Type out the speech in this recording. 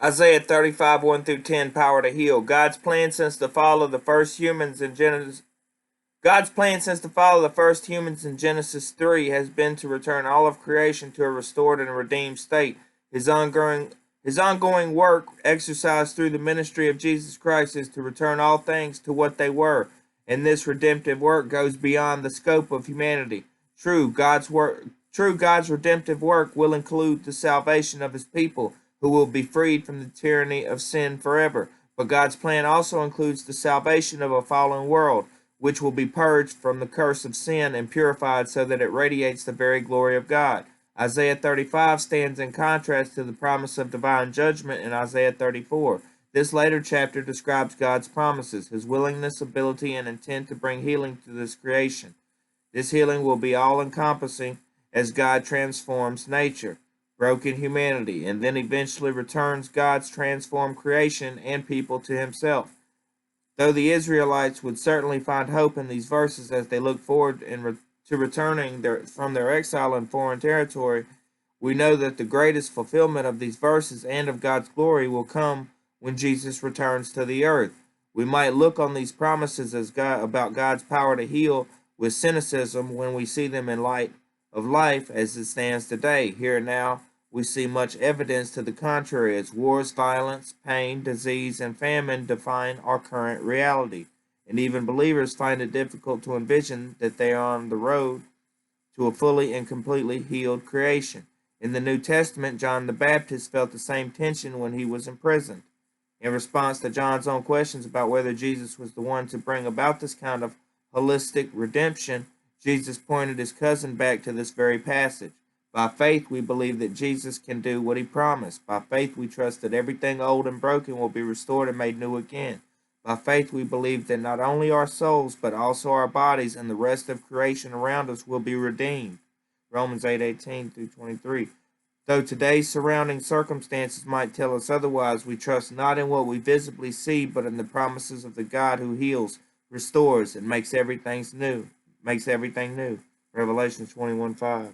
Isaiah 35, 1 through 10, power to heal. God's plan since the fall of the first humans in Genesis. God's plan since the fall of the first humans in Genesis 3 has been to return all of creation to a restored and redeemed state. His ongoing work, exercised through the ministry of Jesus Christ, is to return all things to what they were, and this redemptive work goes beyond the scope of humanity. True God's redemptive work will include the salvation of his people, who will be freed from the tyranny of sin forever. But God's plan also includes the salvation of a fallen world, which will be purged from the curse of sin and purified so that it radiates the very glory of God. Isaiah 35 stands in contrast to the promise of divine judgment in Isaiah 34. This later chapter describes God's promises, his willingness, ability, and intent to bring healing to this creation. This healing will be all encompassing as God transforms nature, broken humanity, and then eventually returns God's transformed creation and people to himself. Though the Israelites would certainly find hope in these verses as they look forward to returning from their exile in foreign territory, we know that the greatest fulfillment of these verses and of God's glory will come when Jesus returns to the earth. We might look on these promises about God's power to heal with cynicism when we see them in light of life as it stands today. Here and now, we see much evidence to the contrary as wars, violence, pain, disease, and famine define our current reality. And even believers find it difficult to envision that they are on the road to a fully and completely healed creation. In the New Testament, John the Baptist felt the same tension when he was imprisoned. In response to John's own questions about whether Jesus was the one to bring about this kind of holistic redemption, Jesus pointed his cousin back to this very passage. By faith, we believe that Jesus can do what he promised. By faith, we trust that everything old and broken will be restored and made new again. By faith, we believe that not only our souls, but also our bodies and the rest of creation around us will be redeemed. Romans 8:18 through 23. Though today's surrounding circumstances might tell us otherwise, we trust not in what we visibly see, but in the promises of the God who heals, restores, and makes everything new. Revelation 21:5.